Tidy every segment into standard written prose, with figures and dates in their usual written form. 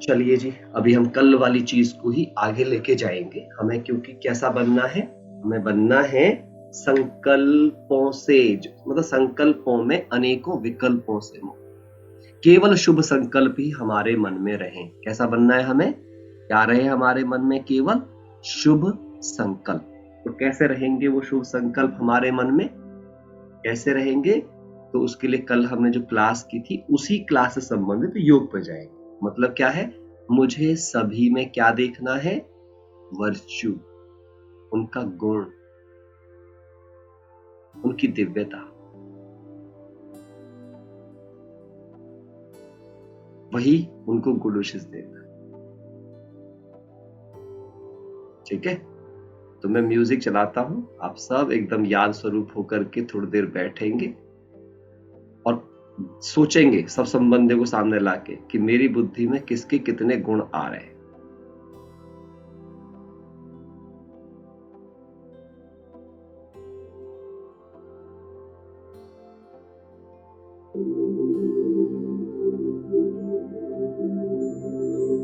चलिए जी, अभी हम कल वाली चीज को ही आगे लेके जाएंगे। हमें क्योंकि कैसा बनना है, हमें बनना है संकल्पों से, मतलब संकल्पों में अनेकों विकल्पों से मुक्त। केवल शुभ संकल्प ही हमारे मन में रहे। कैसा बनना है हमें? क्या रहे हमारे मन में? केवल शुभ संकल्प। तो कैसे रहेंगे वो शुभ संकल्प हमारे मन में? कैसे रहेंगे? तो उसके लिए कल हमने जो क्लास की थी उसी क्लास से संबंधित योग पर जाएंगे। मतलब क्या है? मुझे सभी में क्या देखना है? वर्च्यू, उनका गुण, उनकी दिव्यता, वही उनको गुड विशेष देना। ठीक है, तो मैं म्यूजिक चलाता हूं, आप सब एकदम याद स्वरूप होकर के थोड़ी देर बैठेंगे और सोचेंगे सब संबंधियों को सामने लाके कि मेरी बुद्धि में किसके कितने गुण आ रहे हैं।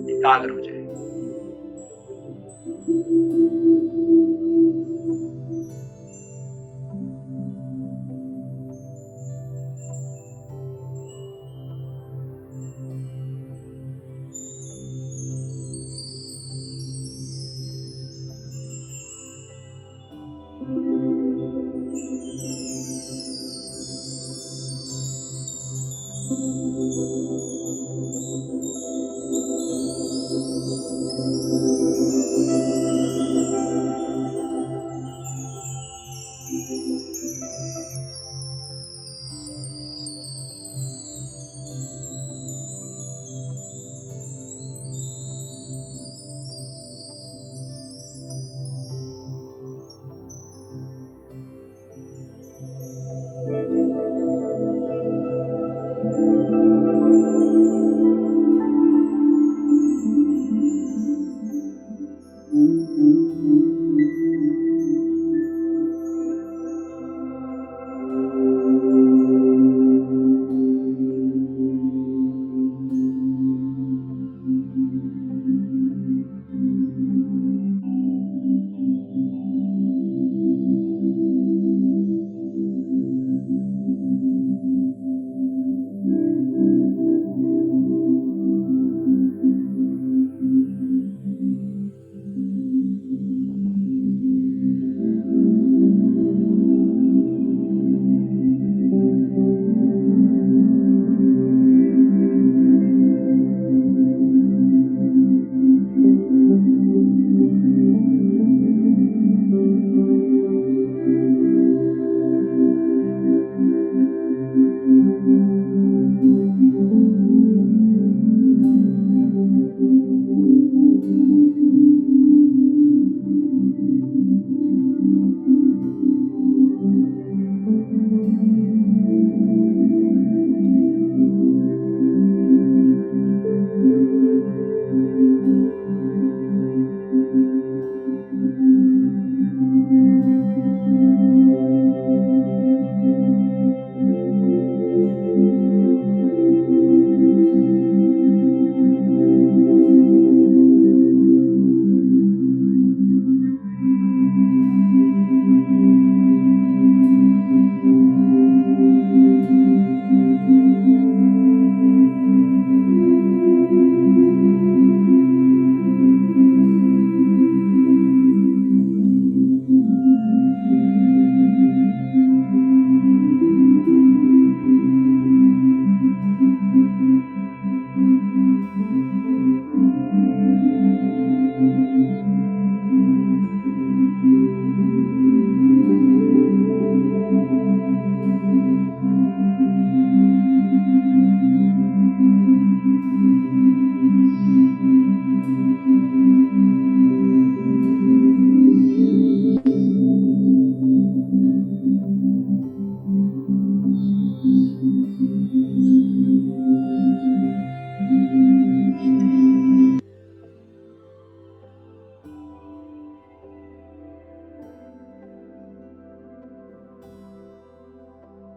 एकाग्र हो जाए।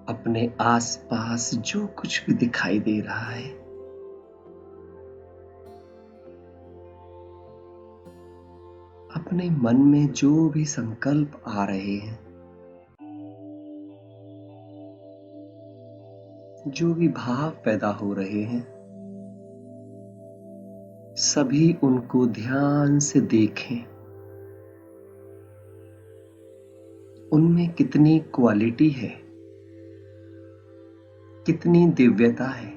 अपने आसपास जो कुछ भी दिखाई दे रहा है अपने मन में जो भी संकल्प आ रहे हैं, जो भी भाव पैदा हो रहे हैं, सभी उनको ध्यान से देखें। उनमें कितनी क्वालिटी है, कितनी दिव्यता है,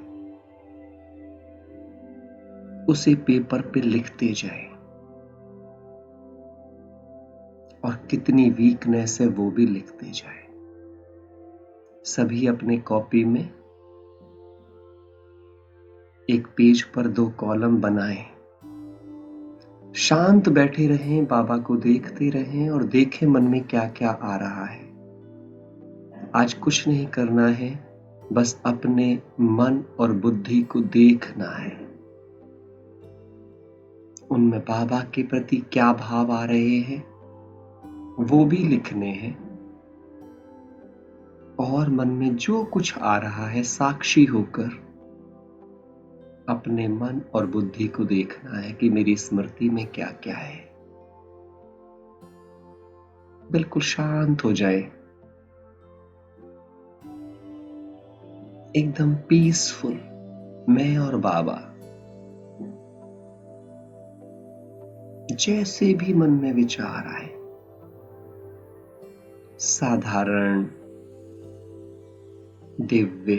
उसे पेपर पे लिखते जाएं। और कितनी वीकनेस है वो भी लिखते जाएं। सभी अपने कॉपी में एक पेज पर 2 कॉलम बनाएं। शांत बैठे रहें, बाबा को देखते रहें और देखें मन में क्या क्या आ रहा है। आज कुछ नहीं करना है, बस अपने मन और बुद्धि को देखना है। उनमें बाबा के प्रति क्या भाव आ रहे हैं वो भी लिखने हैं। और मन में जो कुछ आ रहा है साक्षी होकर अपने मन और बुद्धि को देखना है कि मेरी स्मृति में क्या क्या है। बिल्कुल शांत हो जाए, एकदम पीसफुल, मैं और बाबा। जैसे भी मन में विचार आए, साधारण, दिव्य,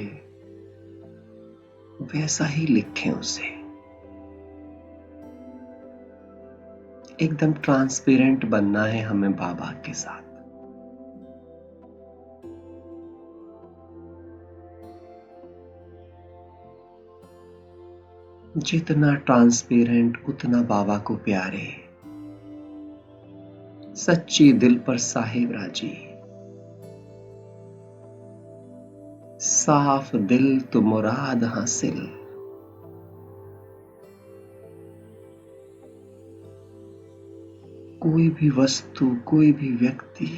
वैसा ही लिखें उसे। एकदम ट्रांसपेरेंट बनना है हमें बाबा के साथ। जितना ट्रांसपेरेंट उतना बाबा को प्यारे। सच्ची दिल पर साहिब राजी, साफ दिल तो मुराद हासिल। कोई भी वस्तु, कोई भी व्यक्ति,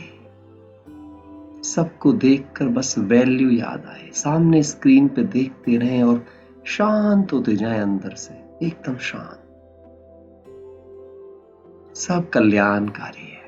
सबको देखकर बस वैल्यू याद आए। सामने स्क्रीन पे देखते रहें और शांत होते जाएं अंदर से, एकदम शांत। सब कल्याणकारी है।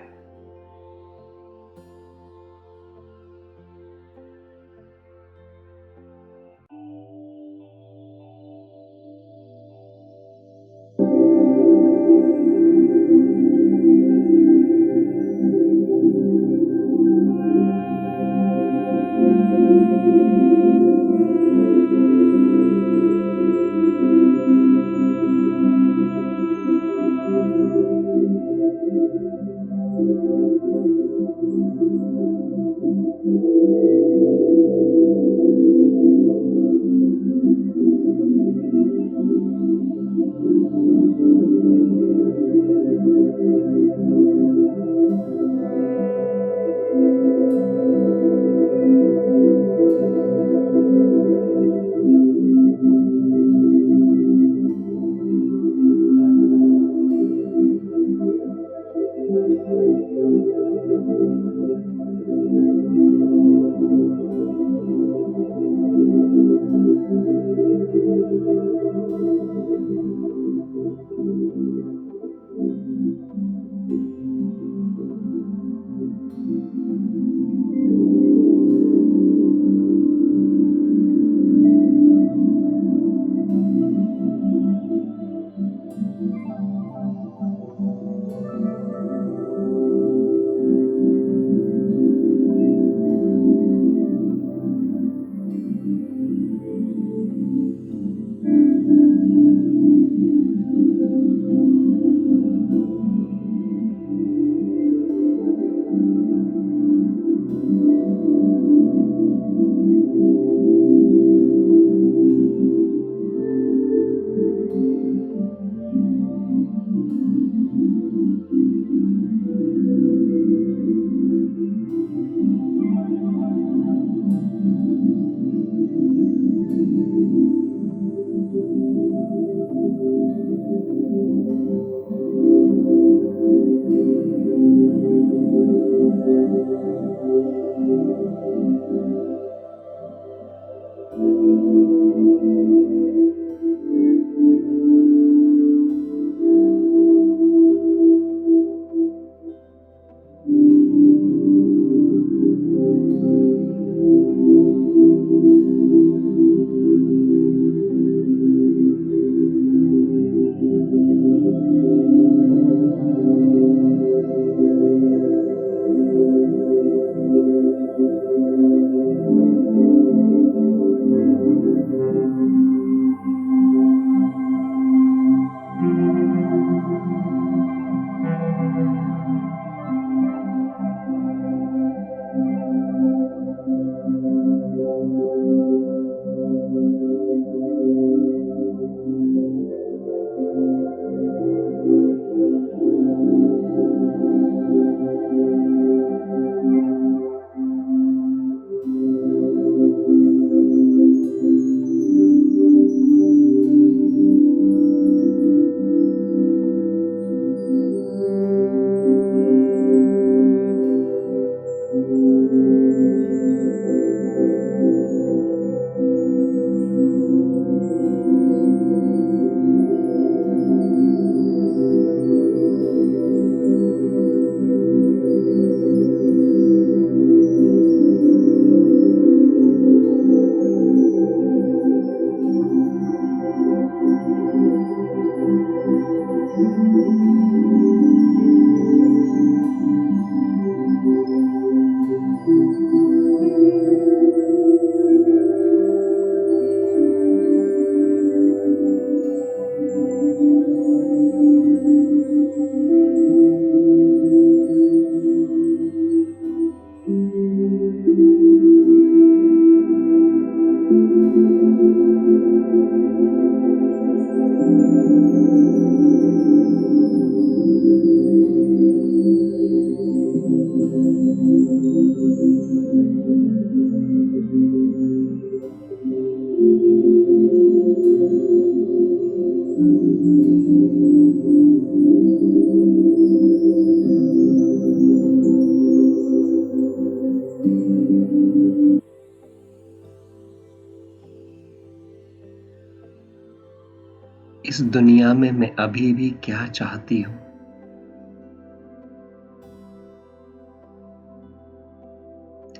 इस दुनिया में मैं अभी भी क्या चाहती हूं।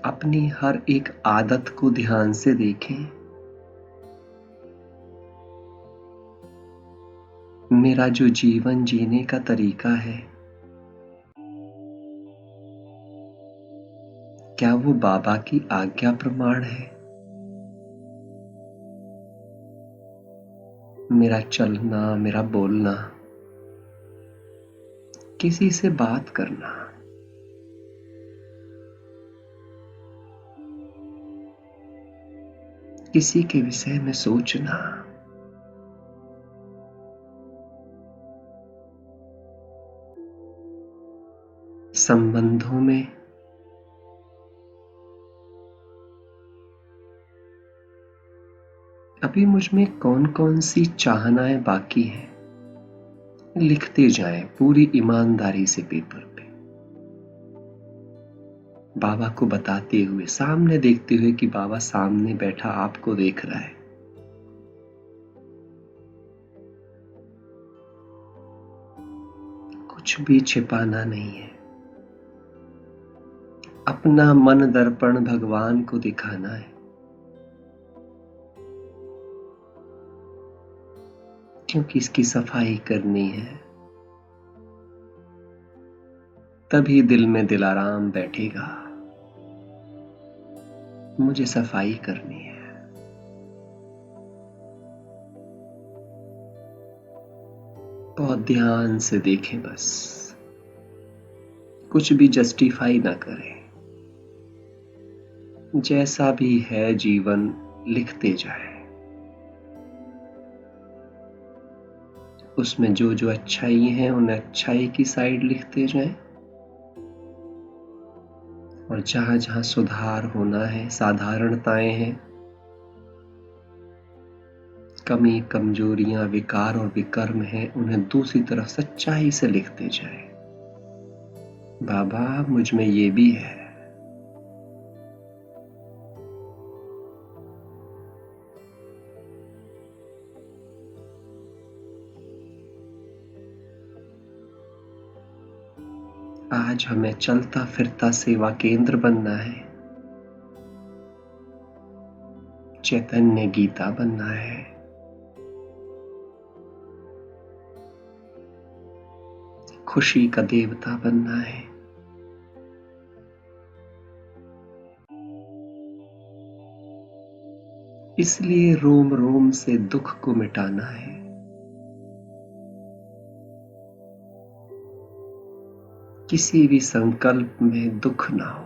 अपनी हर एक आदत को ध्यान से देखें। मेरा जो जीवन जीने का तरीका है, क्या वो बाबा की आज्ञा प्रमाण है? मेरा चलना, मेरा बोलना, किसी से बात करना, किसी के विषय में सोचना, संबंधों में अभी मुझ में कौन कौन सी चाहनाएं बाकी हैं, लिखते जाएं पूरी ईमानदारी से पेपर पे, बाबा को बताते हुए, सामने देखते हुए कि बाबा सामने बैठा आपको देख रहा है। कुछ भी छिपाना नहीं है। अपना मन दर्पण भगवान को दिखाना है, क्योंकि इसकी सफाई करनी है। तभी दिल में दिलाराम बैठेगा। मुझे सफाई करनी है। बहुत ध्यान से देखें, बस कुछ भी जस्टिफाई ना करें। जैसा भी है जीवन, लिखते जाएं। उसमें जो जो अच्छाई है उन अच्छाई की साइड लिखते जाएं, और जहां जहां सुधार होना है, साधारणताएं हैं, कमी, कमजोरियां, विकार और विकर्म हैं, उन्हें दूसरी तरफ सच्चाई से लिखते जाएं। बाबा, मुझ में ये भी है। आज हमें चलता फिरता सेवा केंद्र बनना है। चैतन्य गीता बनना है। खुशी का देवता बनना है। इसलिए रोम रोम से दुख को मिटाना है। किसी भी संकल्प में दुख ना हो।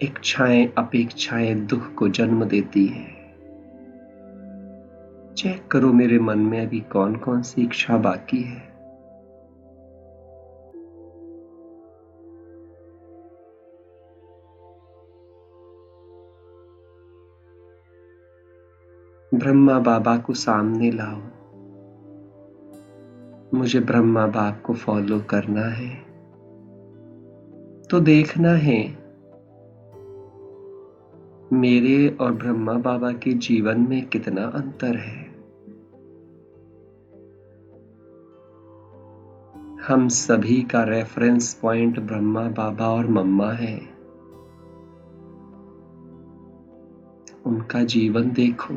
इच्छाएं, अपेक्षाएं दुख को जन्म देती हैं। चेक करो मेरे मन में अभी कौन कौन सी इच्छा बाकी है। ब्रह्मा बाबा को सामने लाओ। मुझे ब्रह्मा बाप को फॉलो करना है, तो देखना है मेरे और ब्रह्मा बाबा के जीवन में कितना अंतर है। हम सभी का रेफरेंस पॉइंट ब्रह्मा बाबा और मम्मा है। उनका जीवन देखो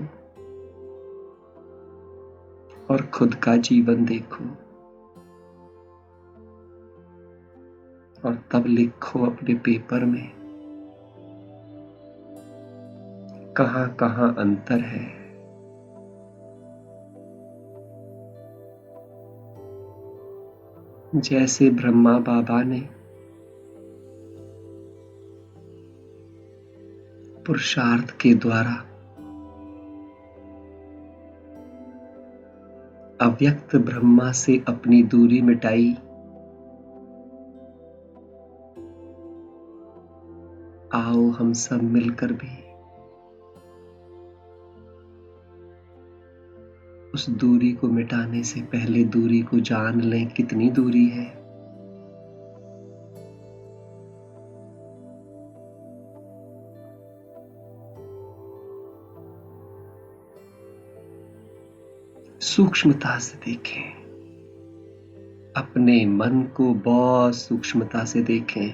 और खुद का जीवन देखो, और तब लिखो अपने पेपर में कहां कहां अंतर है। जैसे ब्रह्मा बाबा ने पुरुषार्थ के द्वारा अव्यक्त ब्रह्मा से अपनी दूरी मिटाई, आओ हम सब मिलकर भी उस दूरी को मिटाने से पहले दूरी को जान लें कितनी दूरी है। सूक्ष्मता से देखें, अपने मन को बहुत सूक्ष्मता से देखें।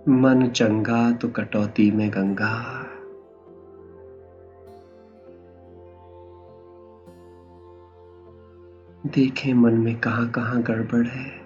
मन चंगा तो कटौती में गंगा। देखें मन में कहां कहां गड़बड़ है।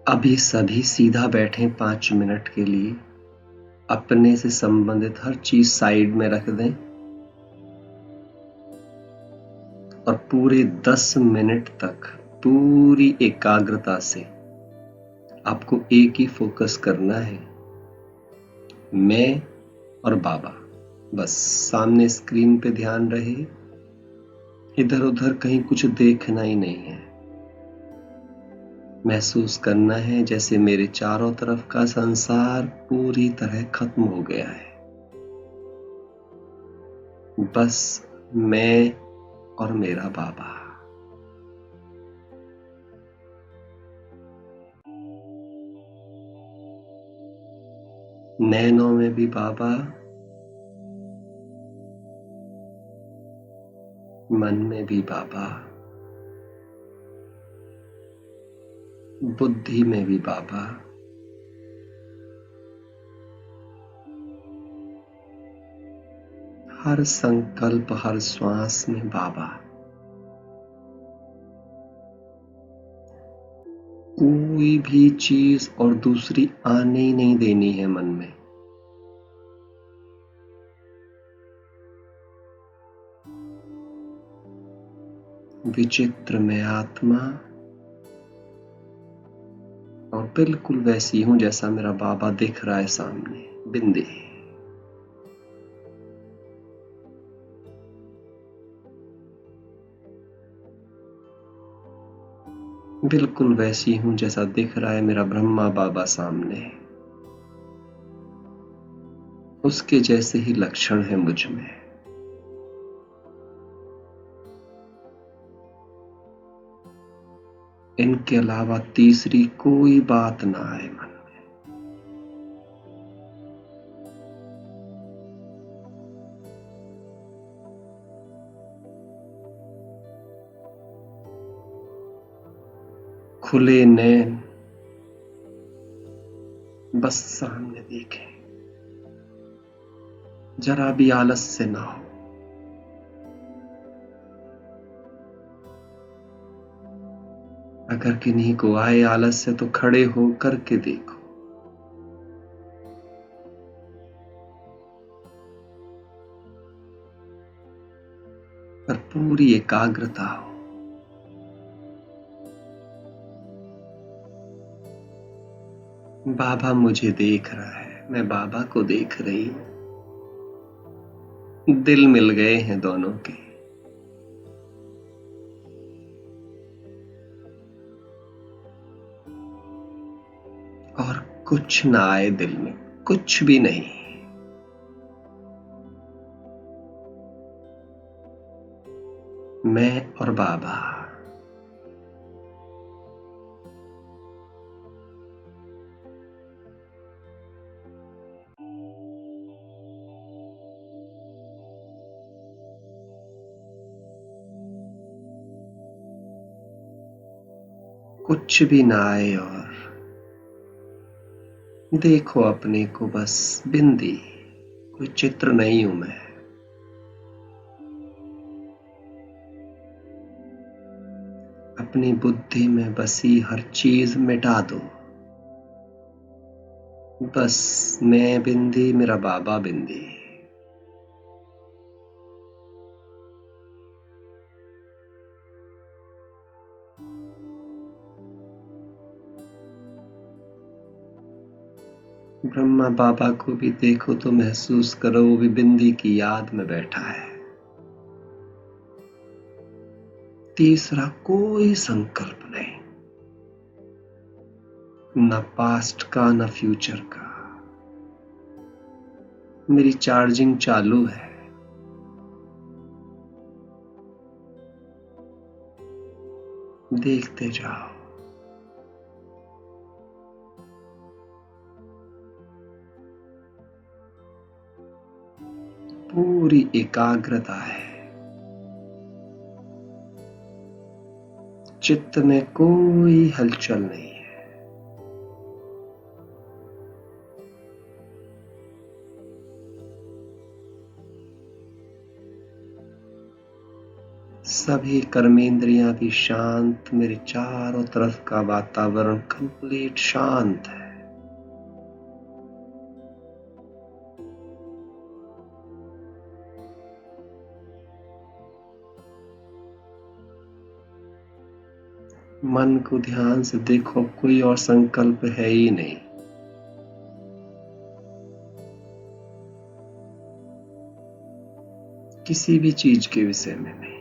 अभी सभी सीधा बैठें 5 मिनट के लिए। अपने से संबंधित हर चीज साइड में रख दें और पूरे 10 मिनट तक पूरी एकाग्रता से आपको एक ही फोकस करना है, मैं और बाबा। बस सामने स्क्रीन पे ध्यान रहे, इधर उधर कहीं कुछ देखना ही नहीं है। महसूस करना है जैसे मेरे चारों तरफ का संसार पूरी तरह खत्म हो गया है। बस मैं और मेरा बाबा। नैनों में भी बाबा, मन में भी बाबा, बुद्धि में भी बाबा, हर संकल्प, हर श्वास में बाबा। कोई भी चीज और दूसरी आने ही नहीं देनी है मन में। विचित्र मैं आत्मा और बिल्कुल वैसी हूं जैसा मेरा बाबा दिख रहा है सामने, बिंदी। बिल्कुल वैसी हूं जैसा दिख रहा है मेरा ब्रह्मा बाबा सामने। उसके जैसे ही लक्षण है मुझ में। इनके अलावा तीसरी कोई बात ना आए मन में। खुले नैन, बस सामने देखें, जरा भी आलस से ना हो। अगर किन्हीं को आए आलस से तो खड़े हो करके देखो। पर पूरी एकाग्रता हो। बाबा मुझे देख रहा है, मैं बाबा को देख रही हूं। दिल मिल गए हैं दोनों के। और कुछ ना आए दिल में, कुछ भी नहीं। मैं और बाबा। कुछ भी ना आए और देखो अपने को, बस बिंदी। कोई चित्र नहीं हूं मैं। अपनी बुद्धि में बसी हर चीज मिटा दो। बस मैं बिंदी, मेरा बाबा बिंदी। ब्रह्मा बाबा को भी देखो तो महसूस करो वो भी बिंदी की याद में बैठा है। तीसरा कोई संकल्प नहीं, न पास्ट का न फ्यूचर का। मेरी चार्जिंग चालू है, देखते जाओ। पूरी एकाग्रता है, चित्त में कोई हलचल नहीं है। सभी कर्मेंद्रियां भी शांत, मेरे चारों तरफ का वातावरण कंप्लीट शांत है। मन को ध्यान से देखो, कोई और संकल्प है ही नहीं। किसी भी चीज के विषय में नहीं।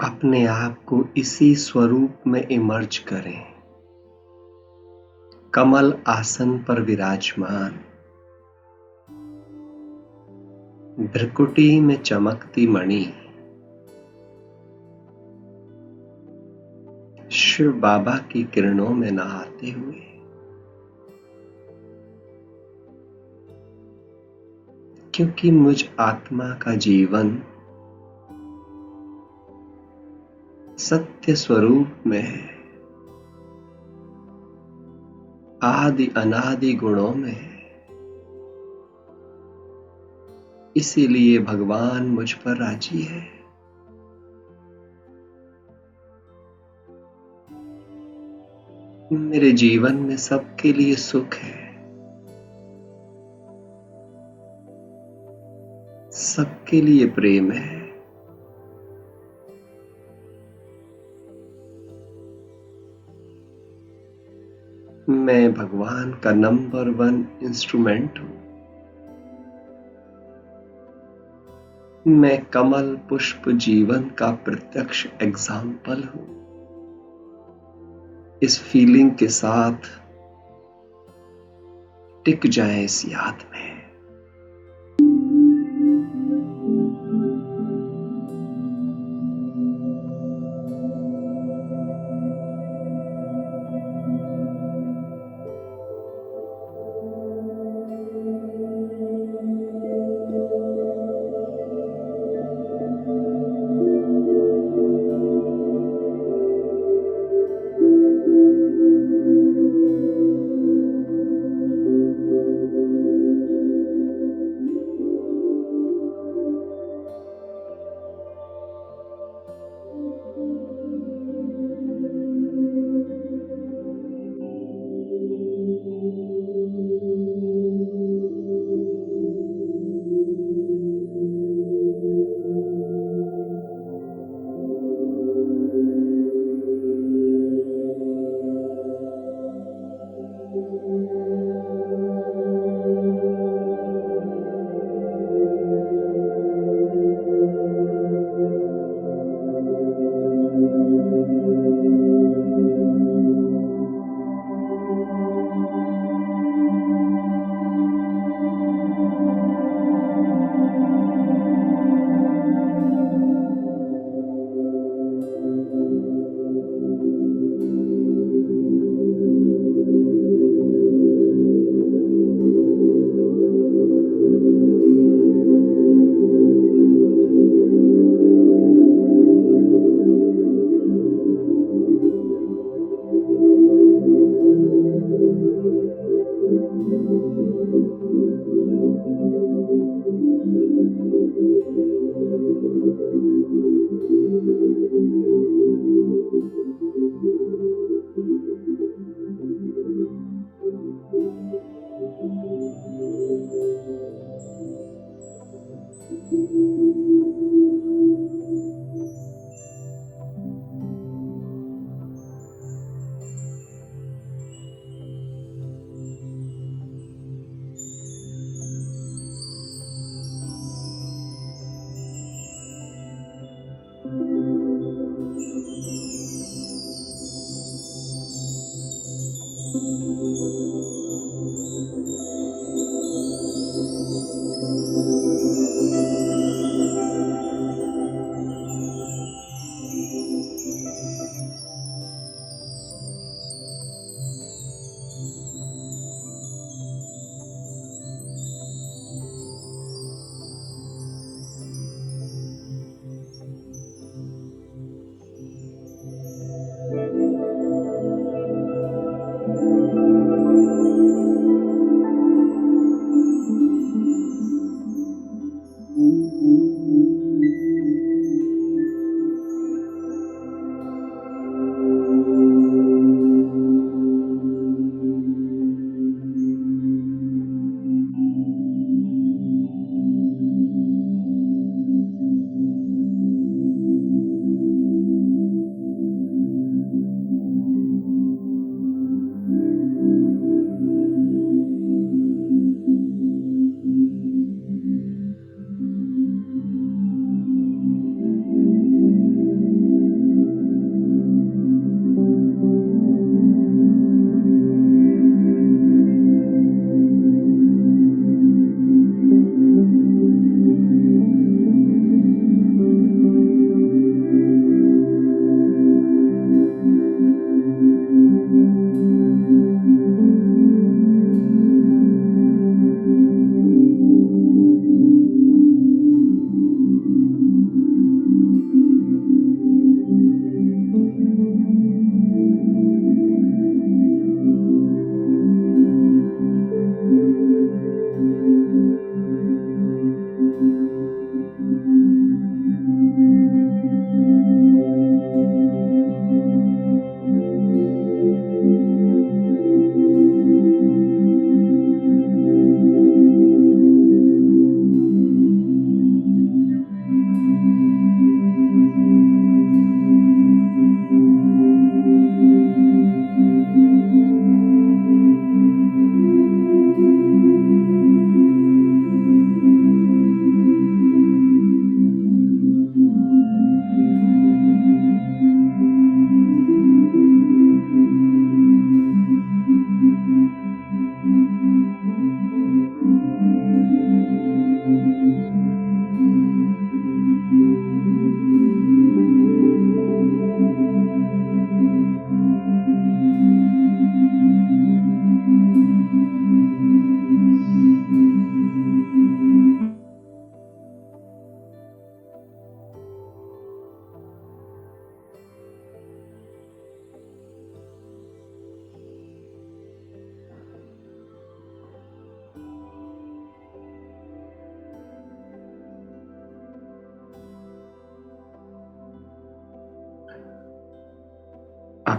अपने आप को इसी स्वरूप में इमर्ज करें। कमल आसन पर विराजमान, भ्रकुटी में चमकती मणि, शिव बाबा की किरणों में नहाते हुए, क्योंकि मुझ आत्मा का जीवन सत्य स्वरूप में है, आदि अनादि गुणों में है, इसीलिए भगवान मुझ पर राजी है। मेरे जीवन में सबके लिए सुख है, सबके लिए प्रेम है। मैं भगवान का नंबर 1 इंस्ट्रूमेंट हूं। मैं कमल पुष्प जीवन का प्रत्यक्ष एग्जाम्पल हूं। इस फीलिंग के साथ टिक जाए इस याद में।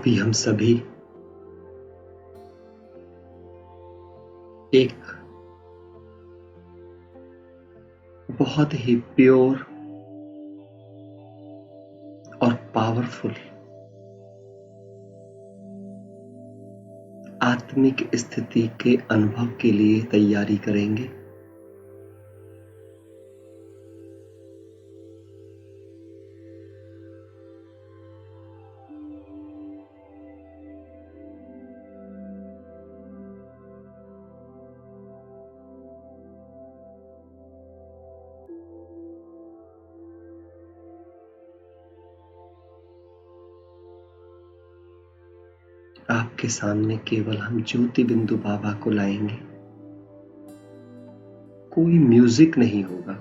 अभी हम सभी एक बहुत ही प्योर और पावरफुल आत्मिक स्थिति के अनुभव के लिए तैयारी करेंगे। आपके सामने केवल हम ज्योति बिंदु बाबा को लाएंगे। कोई म्यूजिक नहीं होगा,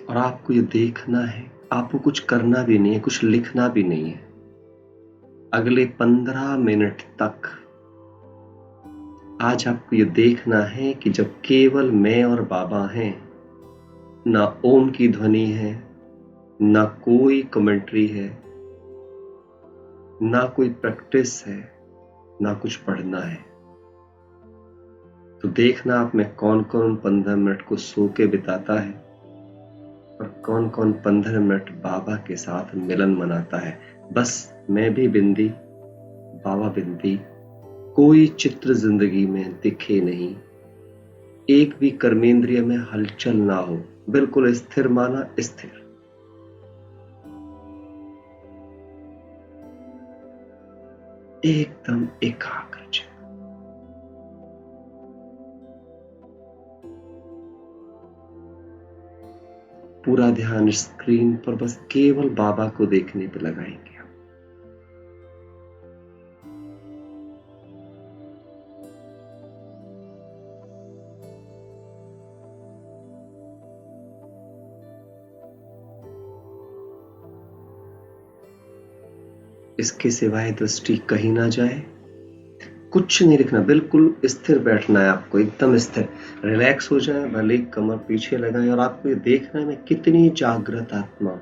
और आपको ये देखना है, आपको कुछ करना भी नहीं है, कुछ लिखना भी नहीं है। अगले 15 मिनट तक आज आपको ये देखना है कि जब केवल मैं और बाबा हैं, ना ओम की ध्वनि है, ना कोई कमेंट्री है, ना कोई प्रैक्टिस है, ना कुछ पढ़ना है। तो देखना आप में कौन कौन 15 मिनट को सो के बिताता है और कौन कौन 15 मिनट बाबा के साथ मिलन मनाता है। बस मैं भी बिंदी, बाबा बिंदी, कोई चित्र जिंदगी में दिखे नहीं, एक भी कर्मेंद्रिय में हलचल ना हो, बिल्कुल स्थिर माना स्थिर। एकदम एकाग्र चित्त। पूरा ध्यान स्क्रीन पर बस केवल बाबा को देखने पे लगाएंगे। इसके सिवाय दृष्टि कहीं ना जाए, कुछ नहीं लिखना, बिल्कुल स्थिर बैठना है आपको, एकदम स्थिर। रिलैक्स हो जाए, भले कमर पीछे लगाएं, और आपको ये देखना है मैं कितनी जागृत आत्मा हूं।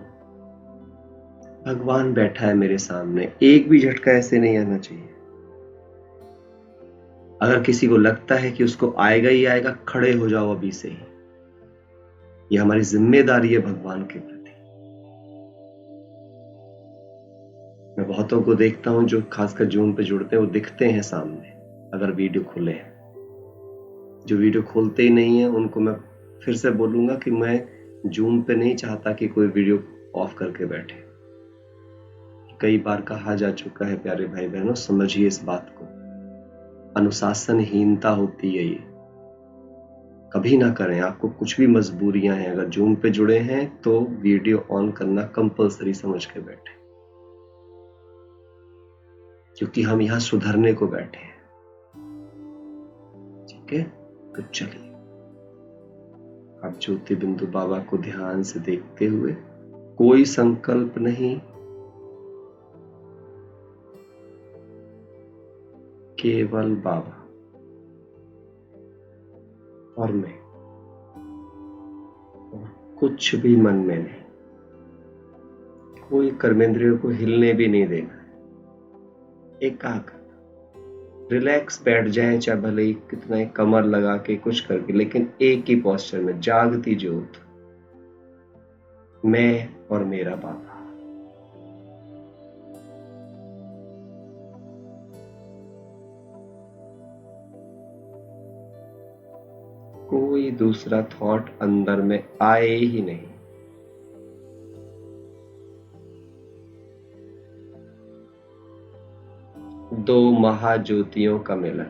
भगवान बैठा है मेरे सामने, एक भी झटका ऐसे नहीं आना चाहिए। अगर किसी को लगता है कि उसको आएगा ही आएगा, खड़े हो जाओ अभी से ही। यह हमारी जिम्मेदारी है भगवान के प्रति। मैं बहुतों को देखता हूं जो खासकर जूम पे जुड़ते हैं, वो दिखते हैं सामने अगर वीडियो खुले हैं। जो वीडियो खोलते ही नहीं है उनको मैं फिर से बोलूंगा कि मैं जूम पे नहीं चाहता कि कोई वीडियो ऑफ करके बैठे। कई बार कहा जा चुका है प्यारे भाई बहनों, समझिए इस बात को, अनुशासनहीनता होती है ये, कभी ना करें। आपको कुछ भी मजबूरियां हैं, अगर जूम पे जुड़े हैं तो वीडियो ऑन करना कंपलसरी समझ के बैठे, क्योंकि हम यहां सुधरने को बैठे हैं। ठीक है, तो चलिए आप ज्योति बिंदु बाबा को ध्यान से देखते हुए, कोई संकल्प नहीं, केवल बाबा और मैं, और कुछ भी मन में नहीं। कोई कर्मेंद्रियों को हिलने भी नहीं देना, एकाग्र रिलैक्स बैठ जाएं, चाहे भले ही कितना ही कमर लगा के कुछ करके, लेकिन एक ही पोस्चर में, जागती ज्योत, मैं और मेरा बाबा। कोई दूसरा थॉट अंदर में आए ही नहीं। दो महाज्योतियों का मिलन,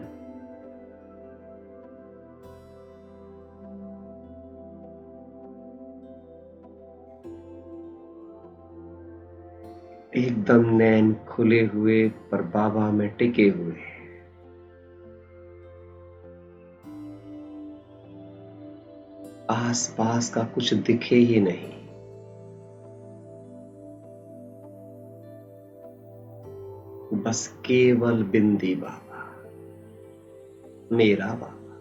एकदम नैन खुले हुए पर बाबा में टिके हुए। आसपास का कुछ दिखे ही नहीं, बस केवल बिंदी बाबा, मेरा बाबा,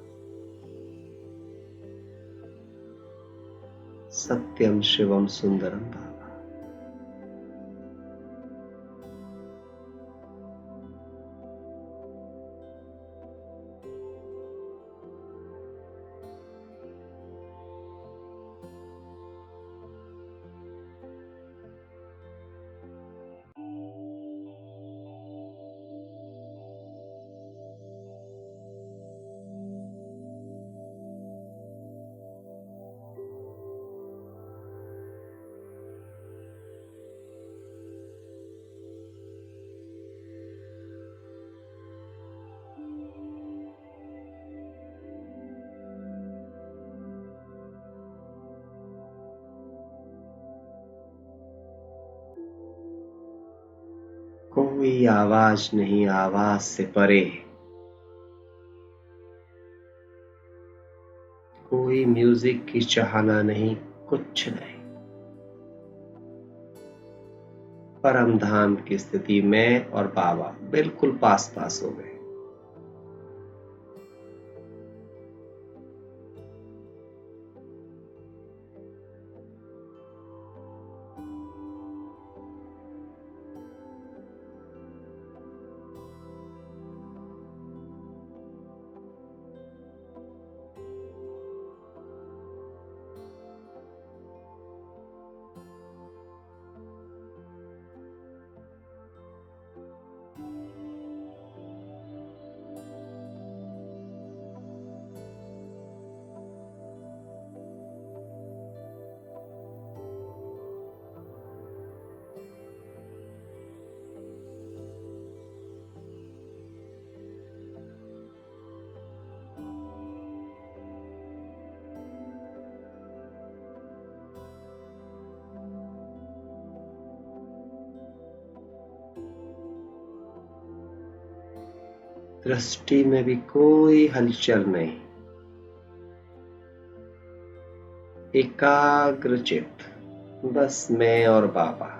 सत्यम शिवम सुंदरम बाबा। कोई आवाज नहीं आवाज से परे, कोई म्यूजिक की चाहना नहीं, कुछ नहीं। परम धाम की स्थिति में और बाबा बिल्कुल पास पास हो गए। दृष्टि में भी कोई हलचल नहीं, एकाग्र चित्त, बस मैं और बाबा।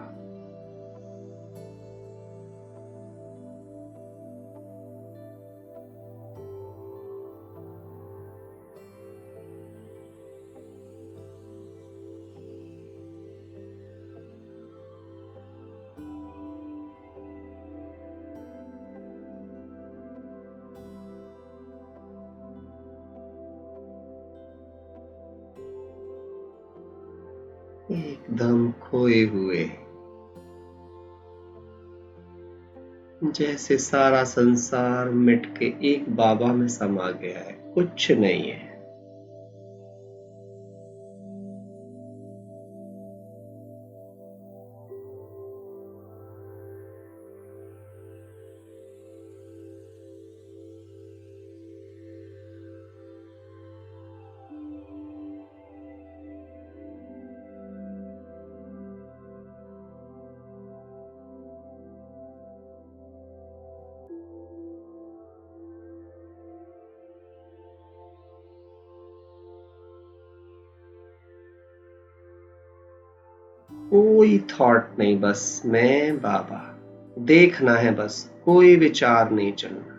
एकदम खोए हुए, जैसे सारा संसार मिट के एक बाबा में समा गया है, कुछ नहीं है। कोई थॉट नहीं, बस मैं बाबा। देखना है बस, कोई विचार नहीं चलना।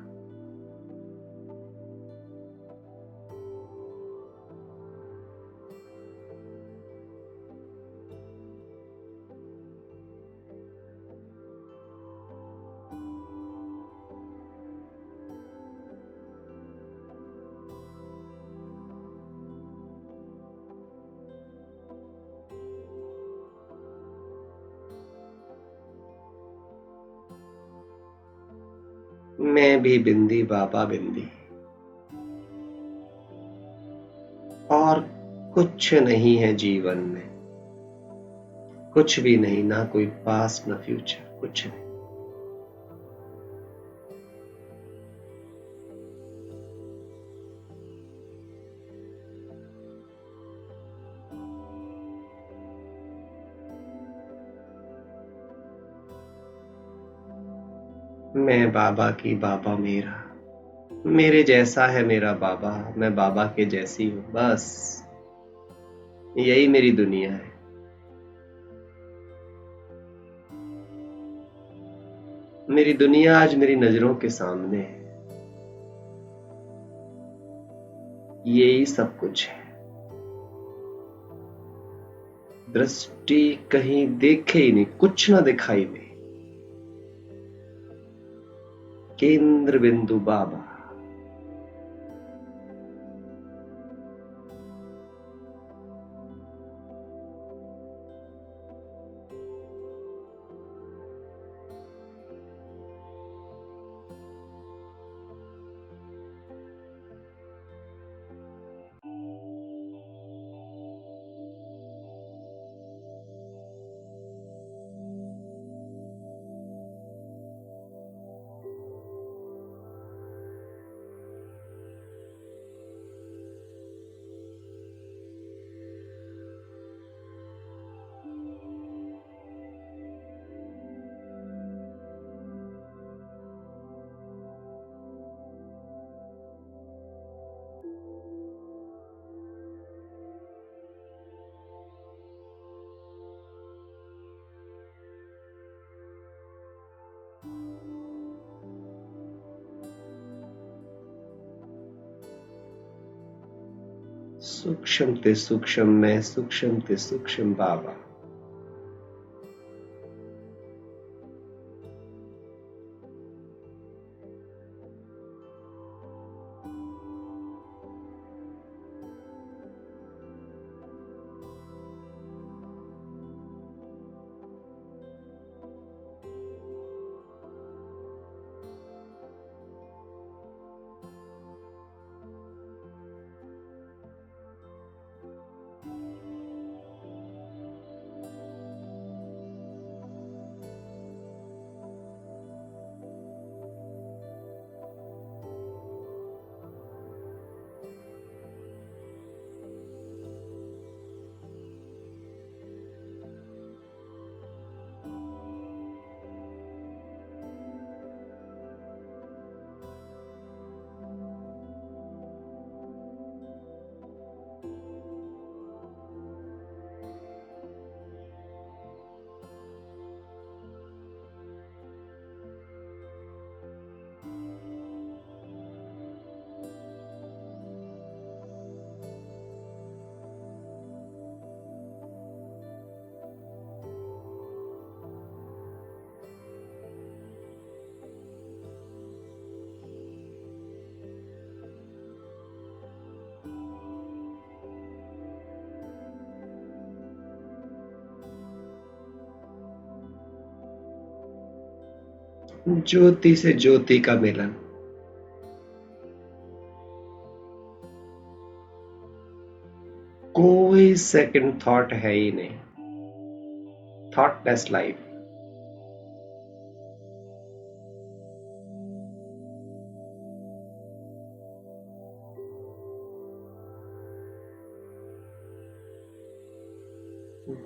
मैं भी बिंदी, बाबा बिंदी, और कुछ नहीं है जीवन में, कुछ भी नहीं, ना कोई पास्ट ना फ्यूचर, कुछ नहीं। मैं बाबा की, बाबा मेरा, मेरे जैसा है मेरा बाबा, मैं बाबा के जैसी हूँ, बस यही मेरी दुनिया है। मेरी दुनिया आज मेरी नजरों के सामने है, यही सब कुछ है। दृष्टि कहीं देखे ही नहीं, कुछ ना दिखाई दे, केंद्र बिंदु बाबा। सूक्ष्म ते सूक्ष्म मैं, सूक्ष्म ते सूक्ष्म बाबा। ज्योति से ज्योति का मिलन। कोई सेकंड थॉट है ही नहीं, थॉटलेस लाइफ।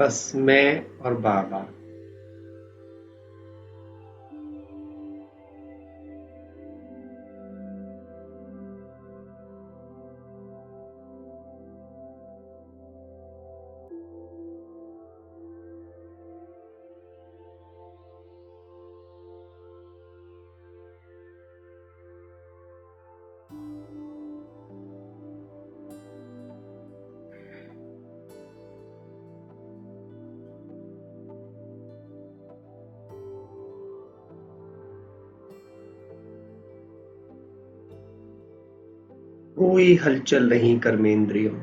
बस मैं और बाबा। कोई हलचल नहीं कर्मेंद्रियों।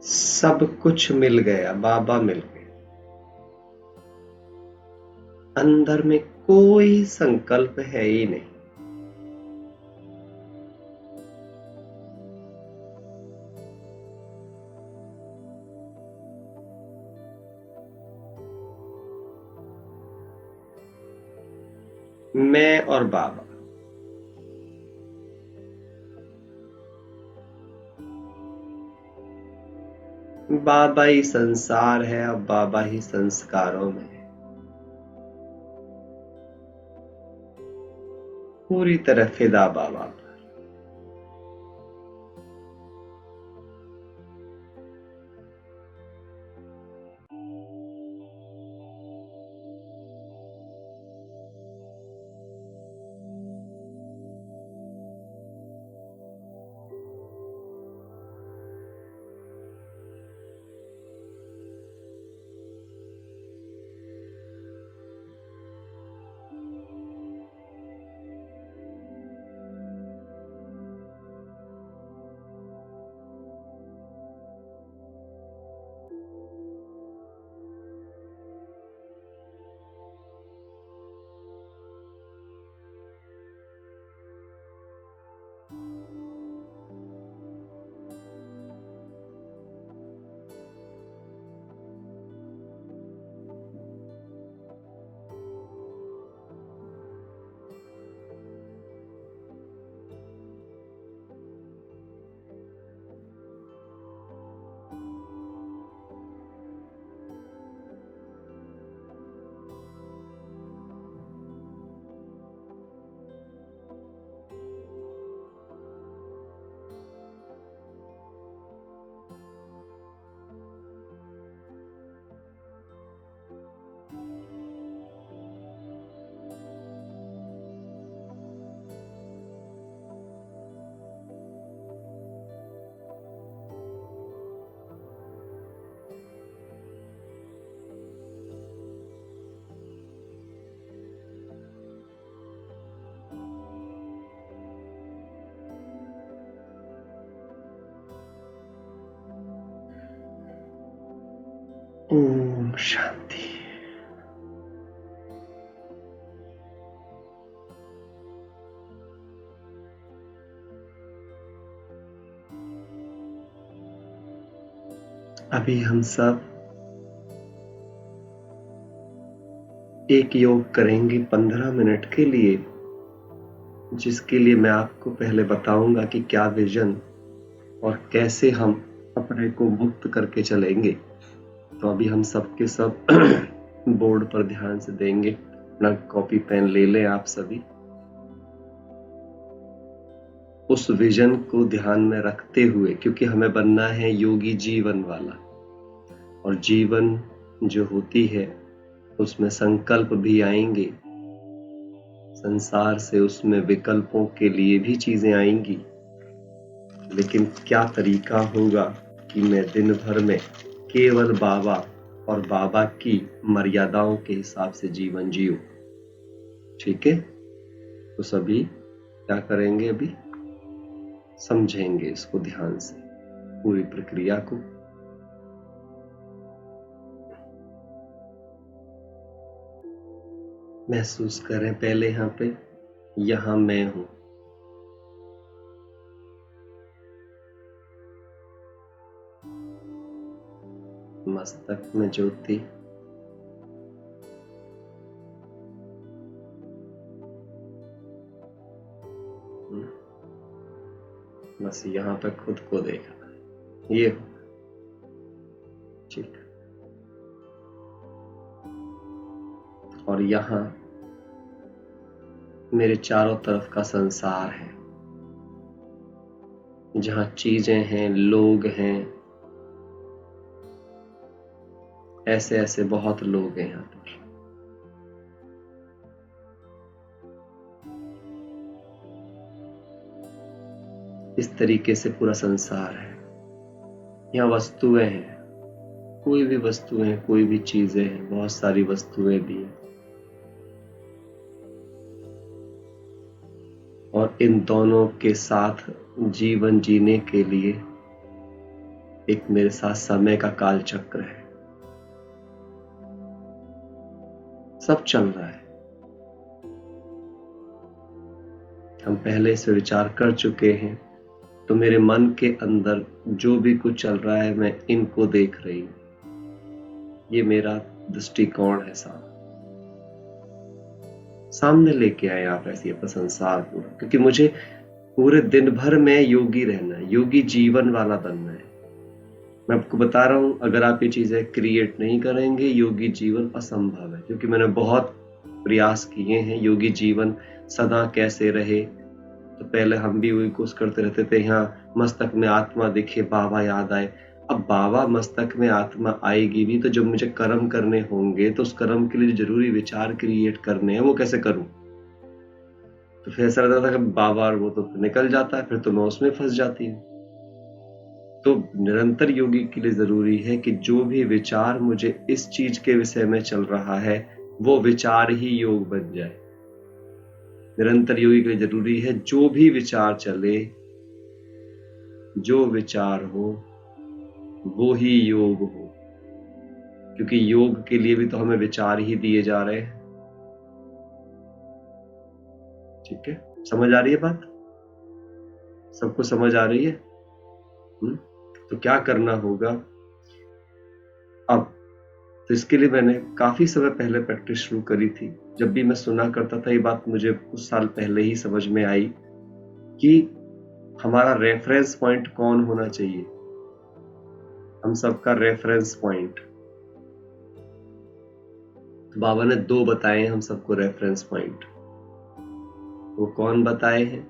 सब कुछ मिल गया, बाबा मिल गए। अंदर में कोई संकल्प है ही नहीं। मैं और बाबा। बाबा ही संसार है और बाबा ही संस्कारों में है। पूरी तरह फिदा बाबा पर। ओम शांति। अभी हम सब एक योग करेंगे 15 मिनट के लिए, जिसके लिए मैं आपको पहले बताऊंगा कि क्या विजन और कैसे हम अपने को मुक्त करके चलेंगे। तो अभी हम सब के सब बोर्ड पर ध्यान से देंगे। अपना कॉपी पेन ले लें आप सभी। उस विजन को ध्यान में रखते हुए, क्योंकि हमें बनना है योगी जीवन वाला, और जीवन जो होती है उसमें संकल्प भी आएंगे, संसार से उसमें विकल्पों के लिए भी चीजें आएंगी। लेकिन क्या तरीका होगा कि मैं दिन भर में केवल बाबा और बाबा की मर्यादाओं के हिसाब से जीवन जीऊं। ठीक है, तो सभी क्या करेंगे, अभी समझेंगे इसको ध्यान से, पूरी प्रक्रिया को। महसूस करें पहले यहां मैं हूं। मस्तक में ज्योति, बस यहां पे खुद को देखना, ये हो। ठीक, और यहां मेरे चारों तरफ का संसार है, जहां चीजें हैं, लोग हैं, ऐसे ऐसे बहुत लोग हैं यहाँ पर। इस तरीके से पूरा संसार है। यहाँ वस्तुएं हैं, कोई भी वस्तुएं, कोई भी चीजें हैं, बहुत सारी वस्तुएं भी हैं। और इन दोनों के साथ जीवन जीने के लिए एक मेरे साथ समय का काल चक्र है। सब चल रहा है, हम पहले से विचार कर चुके हैं। तो मेरे मन के अंदर जो भी कुछ चल रहा है, मैं इनको देख रही हूं। ये मेरा दृष्टिकोण है, सामने लेके आए आप ऐसी अपना संसार पूरा, क्योंकि मुझे पूरे दिन भर में योगी रहना है, योगी जीवन वाला बनना है। मैं आपको बता रहा हूं, अगर आप ये चीजें क्रिएट नहीं करेंगे, योगी जीवन असंभव है। क्योंकि मैंने बहुत प्रयास किए हैं योगी जीवन सदा कैसे रहे। तो पहले हम भी वही कोशिश करते रहते थे, यहाँ मस्तक में आत्मा दिखे, बाबा याद आए। अब बाबा मस्तक में आत्मा आएगी भी तो जब मुझे कर्म करने होंगे, तो उस कर्म के लिए जरूरी विचार क्रिएट करने हैं, वो कैसे करूं। तो फिर ऐसा लगता था कि बाबा और वो तो निकल जाता है, फिर तो मैं उसमें फंस जाती हूँ। तो निरंतर योगी के लिए जरूरी है कि जो भी विचार मुझे इस चीज के विषय में चल रहा है, वो विचार ही योग बन जाए। निरंतर योगी के लिए जरूरी है जो भी विचार चले, जो विचार हो वो ही योग हो। क्योंकि योग के लिए भी तो हमें विचार ही दिए जा रहे हैं। ठीक है, समझ आ रही है बात? सबको समझ आ रही है? तो क्या करना होगा अब? तो इसके लिए मैंने काफी समय पहले प्रैक्टिस शुरू करी थी। जब भी मैं सुना करता था ये बात, मुझे कुछ साल पहले ही समझ में आई कि हमारा रेफरेंस पॉइंट कौन होना चाहिए। हम सबका रेफरेंस पॉइंट, तो बाबा ने 2 बताए हैं हम सबको रेफरेंस पॉइंट। वो कौन बताए हैं?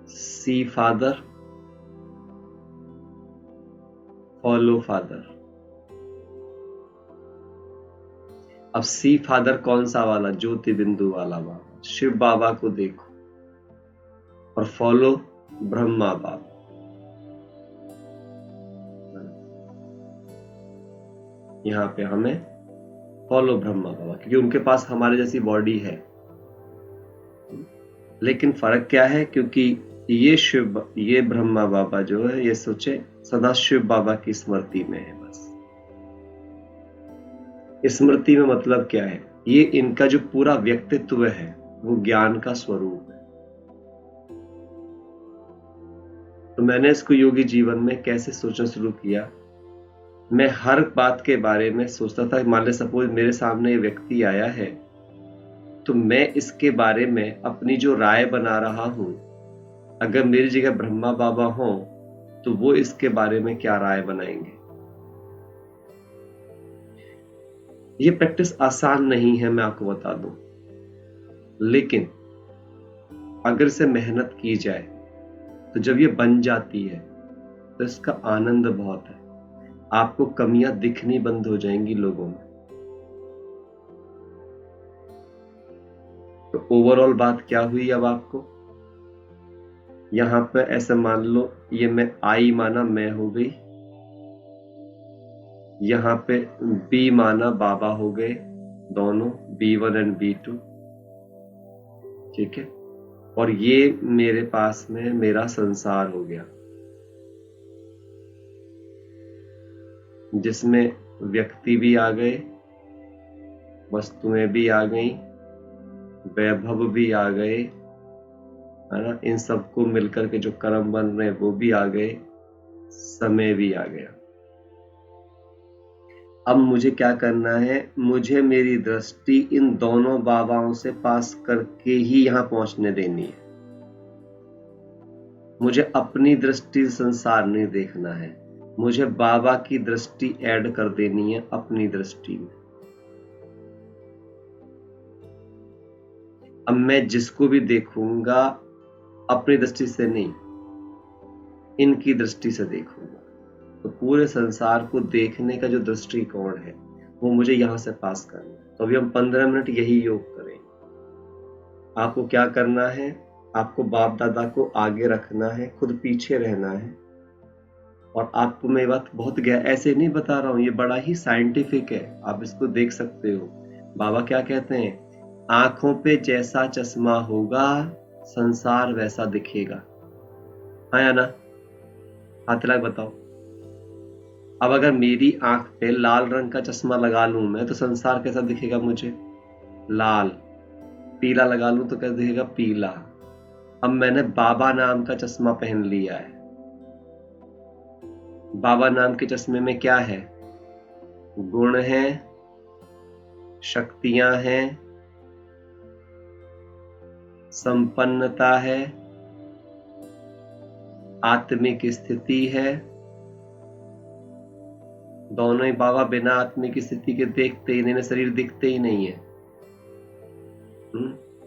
सी फादर, फॉलो फादर। अब सी फादर कौन सा वाला? ज्योति बिंदु वाला बाबा, शिव बाबा को देखो। और फॉलो ब्रह्मा बाबा। यहाँ पे हमें फॉलो ब्रह्मा बाबा, क्योंकि उनके पास हमारे जैसी बॉडी है। लेकिन फर्क क्या है? क्योंकि ये ब्रह्मा बाबा जो है, ये सोचे सदा शिव बाबा की स्मृति में है बस। स्मृति में मतलब क्या है? ये इनका जो पूरा व्यक्तित्व है वो ज्ञान का स्वरूप है। तो मैंने इसको योगी जीवन में कैसे सोचना शुरू किया, मैं हर बात के बारे में सोचता था। मान ले सपोज मेरे सामने ये व्यक्ति आया है, तो मैं इसके बारे में अपनी जो राय बना रहा हूं, अगर मेरी जगह ब्रह्मा बाबा हो तो वो इसके बारे में क्या राय बनाएंगे। ये प्रैक्टिस आसान नहीं है, मैं आपको बता दूं, लेकिन अगर इसे मेहनत की जाए तो जब ये बन जाती है तो इसका आनंद बहुत है। आपको कमियां दिखनी बंद हो जाएंगी लोगों में। तो ओवरऑल बात क्या हुई अब आपको? यहां पे ऐसे मान लो ये मैं आई माना मैं हो गई, यहां पे बी माना बाबा हो गए, दोनों B1 एंड B2, ठीक है। और ये मेरे पास में मेरा संसार हो गया, जिसमें व्यक्ति भी आ गए, वस्तुएं भी आ गई, वैभव भी आ गए, है ना। इन सबको मिलकर के जो कर्म बन रहे हैं वो भी आ गए, समय भी आ गया। अब मुझे क्या करना है? मुझे मेरी दृष्टि इन दोनों बाबाओं से पास करके ही यहां पहुंचने देनी है। मुझे अपनी दृष्टि से संसार नहीं देखना है, मुझे बाबा की दृष्टि ऐड कर देनी है अपनी दृष्टि में। अब मैं जिसको भी देखूंगा अपनी दृष्टि से नहीं, इनकी दृष्टि से देखूंगा। तो पूरे संसार को देखने का जो दृष्टिकोण है वो मुझे यहां से पास करना है। तो अभी हम 15 मिनट यही योग करें। आपको क्या करना है? आपको बाप दादा को आगे रखना है, खुद पीछे रहना है। और आपको मैं बात बहुत ऐसे नहीं बता रहा हूं, ये बड़ा ही साइंटिफिक है, आप इसको देख सकते हो। बाबा क्या कहते हैं? आंखों पे जैसा चश्मा होगा संसार वैसा दिखेगा। हाँ या ना? हाथ लगा बताओ। अब अगर मेरी आंख पे लाल रंग का चश्मा लगा लूं मैं, तो संसार कैसा दिखेगा मुझे? लाल। पीला लगा लूं तो कैसा दिखेगा? पीला। अब मैंने बाबा नाम का चश्मा पहन लिया है। बाबा नाम के चश्मे में क्या है? गुण है, शक्तियां हैं, संपन्नता है, आत्मिक स्थिति है। दोनों ही बाबा बिना आत्मिक स्थिति के देखते ही नहीं, शरीर दिखते ही नहीं है।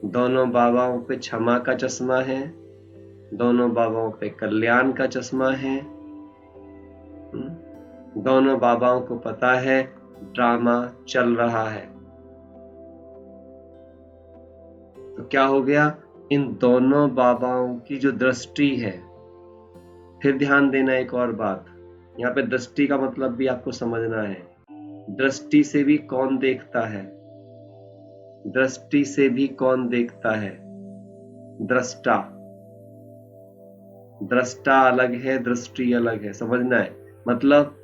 दोनों बाबाओं पे क्षमा का चश्मा है, दोनों बाबाओं पे कल्याण का चश्मा है। दोनों बाबाओं को पता है ड्रामा चल रहा है। तो क्या हो गया? इन दोनों बाबाओं की जो दृष्टि है, फिर ध्यान देना एक और बात, यहाँ पे दृष्टि का मतलब भी आपको समझना है। दृष्टि से भी कौन देखता है? दृष्टि से भी कौन देखता है? दृष्टा। दृष्टा अलग है, दृष्टि अलग है, समझना है। मतलब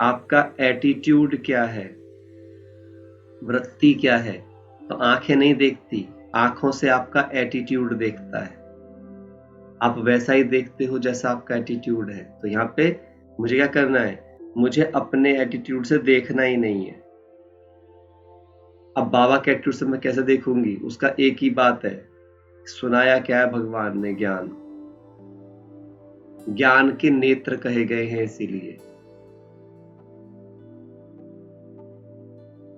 आपका एटीट्यूड क्या है, वृत्ति क्या है। तो आंखें नहीं देखती, आंखों से आपका एटीट्यूड देखता है। आप वैसा ही देखते हो जैसा आपका एटीट्यूड है। तो यहाँ पे मुझे क्या करना है? मुझे अपने एटीट्यूड से देखना ही नहीं है। अब बाबा के एटीट्यूड से मैं कैसे देखूंगी? उसका एक ही बात है, सुनाया क्या है भगवान ने? ज्ञान। ज्ञान के नेत्र कहे गए हैं,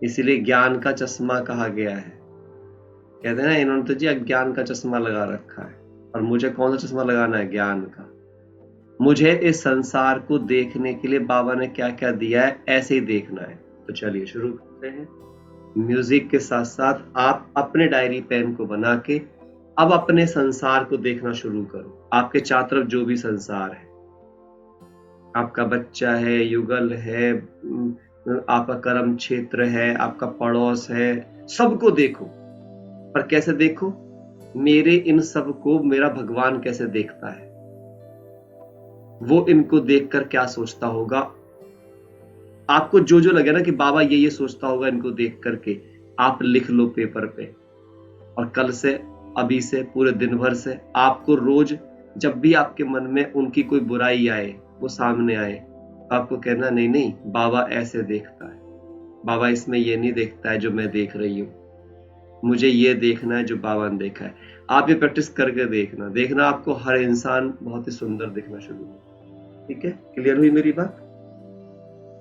इसीलिए ज्ञान का चश्मा कहा गया है। कहते हैं ना, इन्होंने तो जी अज्ञान का चश्मा लगा रखा है। और मुझे कौन सा चश्मा लगाना है? ज्ञान का। मुझे इस संसार को देखने के लिए बाबा ने क्या क्या दिया है, ऐसे ही देखना है। तो चलिए शुरू करते हैं। म्यूजिक के साथ साथ आप अपने डायरी पेन को बना के अब अपने संसार को देखना शुरू करो। आपके चारों तरफ जो भी संसार है, आपका बच्चा है, युगल है, आपका कर्म क्षेत्र है, आपका पड़ोस है, सबको देखो। पर कैसे देखो? मेरे इन सबको मेरा भगवान कैसे देखता है, वो इनको देखकर क्या सोचता होगा, आपको जो जो लगे ना कि बाबा ये सोचता होगा इनको देख करके, आप लिख लो पेपर पे। और कल से, अभी से, पूरे दिन भर से आपको रोज जब भी आपके मन में उनकी कोई बुराई आए, वो सामने आए, तो आपको कहना नहीं नहीं, बाबा ऐसे देखता है, बाबा इसमें ये नहीं देखता है जो मैं देख रही हूँ, मुझे ये देखना है जो बाबा ने देखा है। आप ये प्रैक्टिस करके देखना आपको हर इंसान बहुत ही सुंदर दिखना शुरू होगा। ठीक है, क्लियर हुई मेरी बात?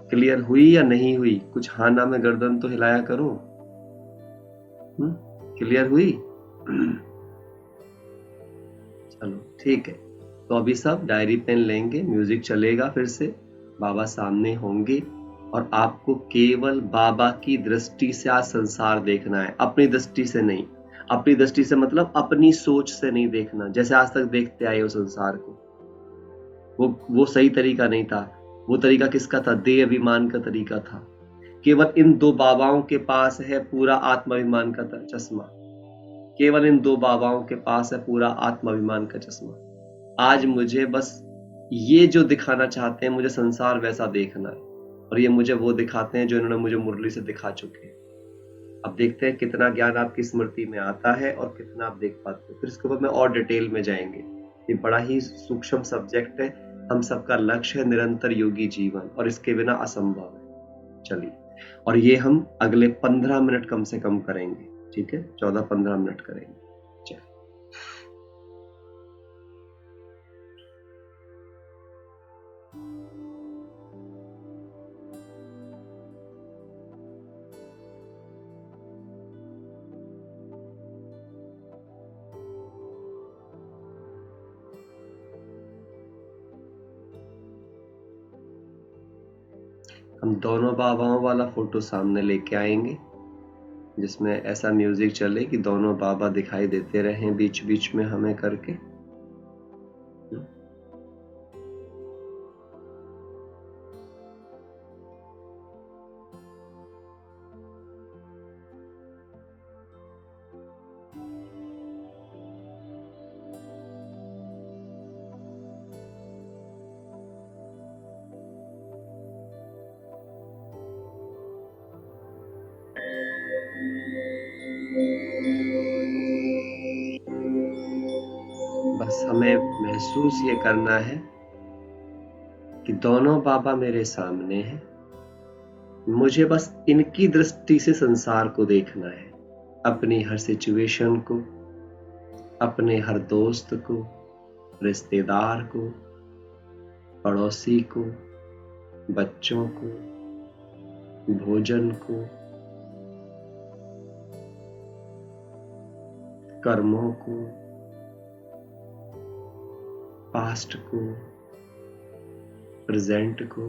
क्लियर हुई या नहीं हुई? कुछ हाँ ना में गर्दन तो हिलाया करो। क्लियर हुई? चलो ठीक है, तो अभी सब डायरी पेन लेंगे, म्यूजिक चलेगा, फिर से बाबा सामने होंगे और आपको केवल बाबा की दृष्टि से आज संसार देखना है, अपनी दृष्टि से नहीं। अपनी दृष्टि से मतलब अपनी सोच से नहीं देखना, जैसे आज तक देखते आए हो संसार को। वो सही तरीका नहीं था। वो तरीका किसका था? देह अभिमान का तरीका था। केवल इन दो बाबाओं के पास है पूरा आत्माभिमान का चश्मा। केवल इन दो बाबाओं के पास है पूरा आत्माभिमान का चश्मा। आज मुझे बस ये जो दिखाना चाहते हैं, मुझे संसार वैसा देखना है, और ये मुझे वो दिखाते हैं जो इन्होंने मुझे मुरली से दिखा चुके हैं। अब देखते हैं कितना ज्ञान आपकी स्मृति में आता है और कितना आप देख पाते हो। फिर इसके बाद में और डिटेल में जाएंगे। ये बड़ा ही सूक्ष्म सब्जेक्ट है। हम सबका लक्ष्य है निरंतर योगी जीवन, और इसके बिना असंभव है। चलिए, और ये हम अगले 15 मिनट कम से कम करेंगे। ठीक है, 14-15 मिनट करेंगे। चलिए, हम दोनों बाबाओं वाला फोटो सामने लेके आएंगे, जिसमें ऐसा म्यूजिक चले कि दोनों बाबा दिखाई देते रहें बीच बीच में हमें करके। बस हमें महसूस ये करना है कि दोनों बाबा मेरे सामने हैं, मुझे बस इनकी दृष्टि से संसार को देखना है। अपनी हर सिचुएशन को, अपने हर दोस्त को, रिश्तेदार को, पड़ोसी को, बच्चों को, भोजन को, कर्मों को, पास्ट को, प्रेजेंट को,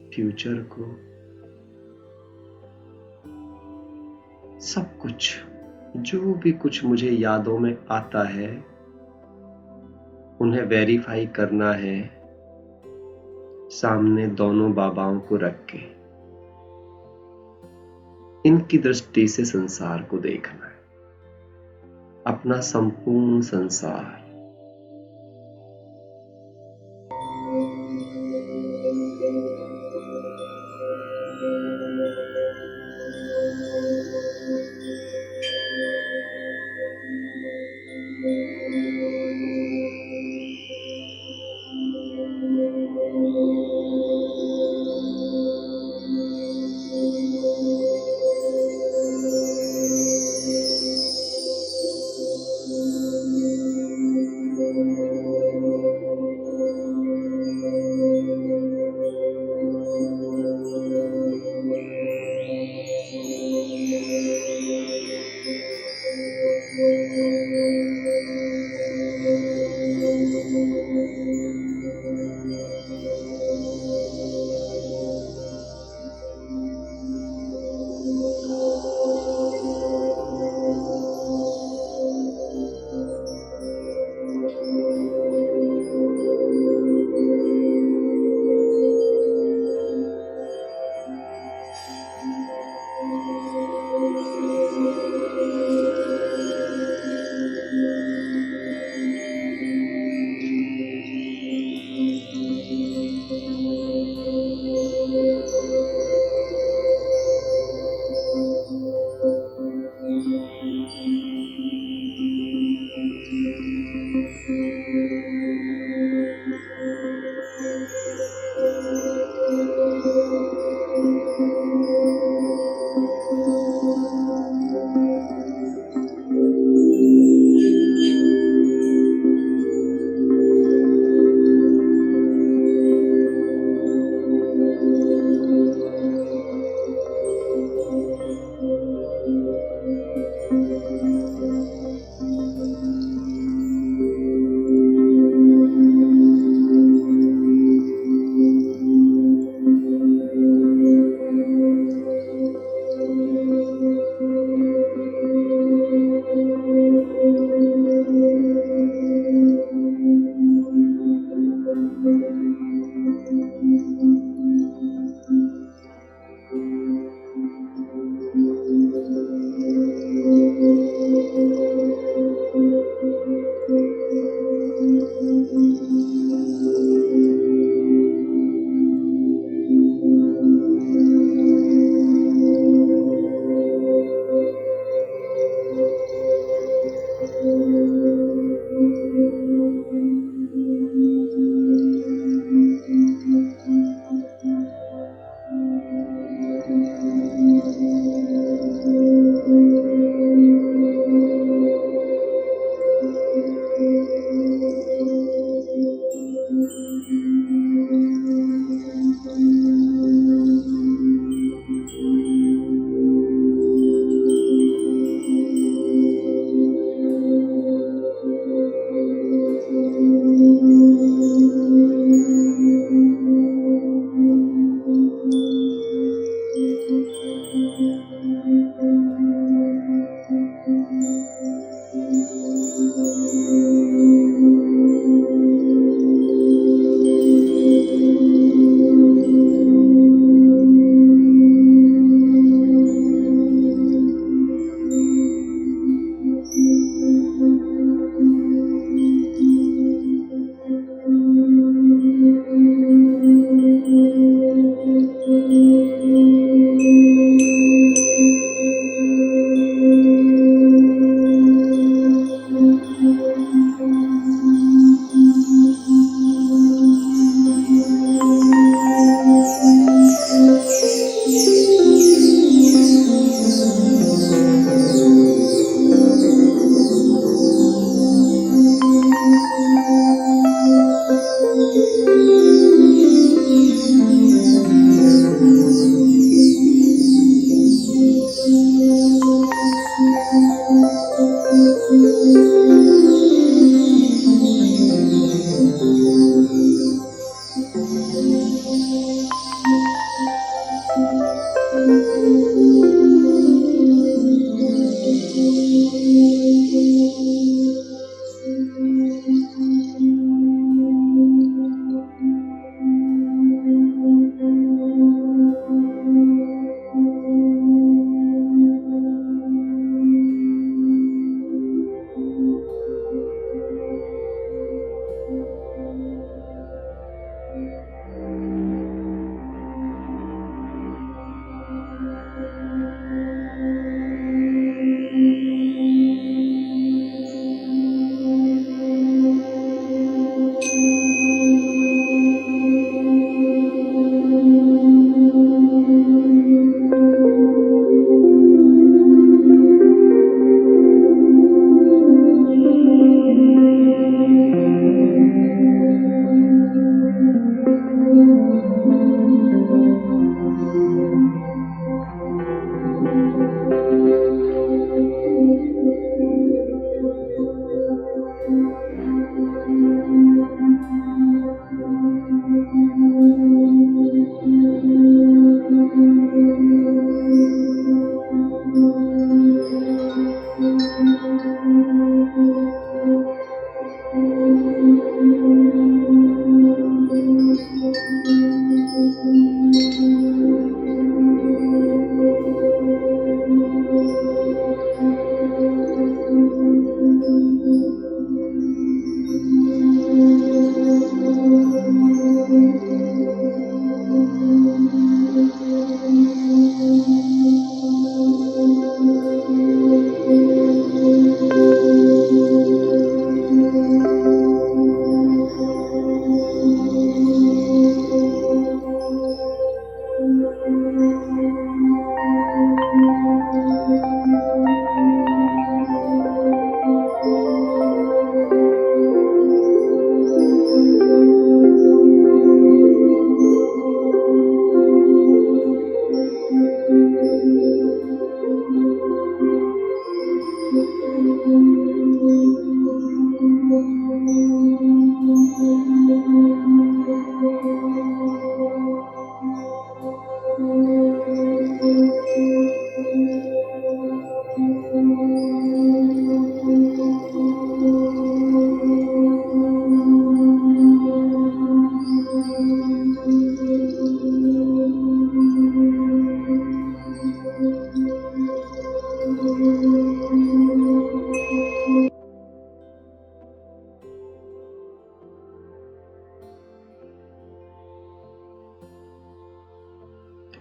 फ्यूचर को, सब कुछ, जो भी कुछ मुझे यादों में आता है, उन्हें वेरीफाई करना है सामने दोनों बाबाओं को रख के। इनकी दृष्टि से संसार को देखना है, अपना संपूर्ण संसार।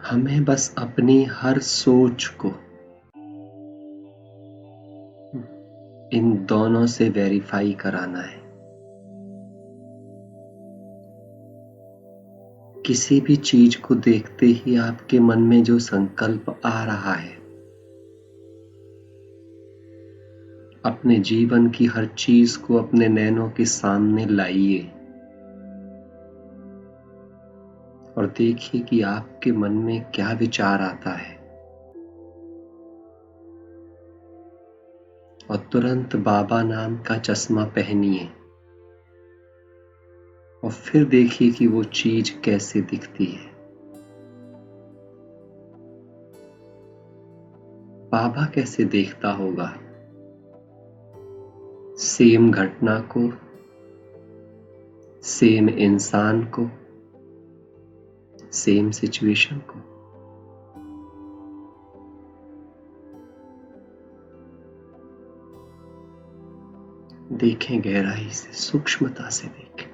हमें बस अपनी हर सोच को इन दोनों से वेरीफाई कराना है। किसी भी चीज को देखते ही आपके मन में जो संकल्प आ रहा है, अपने जीवन की हर चीज को अपने नैनों के सामने लाइए और देखिए कि आपके मन में क्या विचार आता है, और तुरंत बाबा नाम का चश्मा पहनिए और फिर देखिए कि वो चीज कैसे दिखती है। बाबा कैसे देखता होगा सेम घटना को, सेम इंसान को, सेम सिचुएशन को। देखें, गहराई से, सूक्ष्मता से देखें।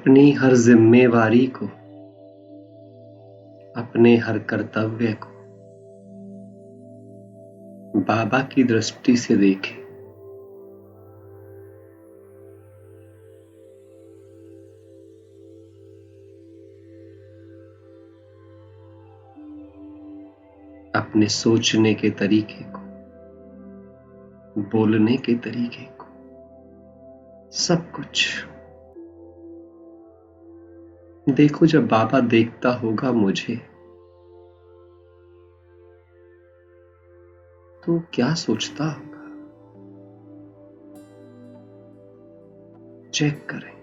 अपनी हर जिम्मेवारी को, अपने हर कर्तव्य को बाबा की दृष्टि से देखें। अपने सोचने के तरीके को, बोलने के तरीके को, सब कुछ देखो। जब बाबा देखता होगा मुझे तो क्या सोचता होगा, चेक करें।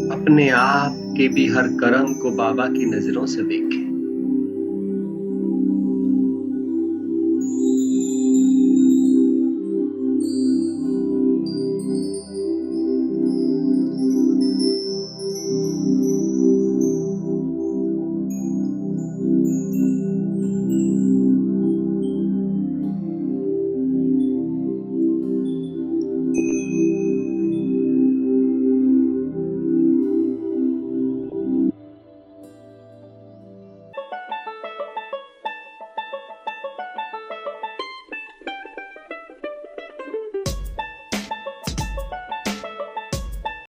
अपने आप के भी हर कर्म को बाबा की नजरों से देखो।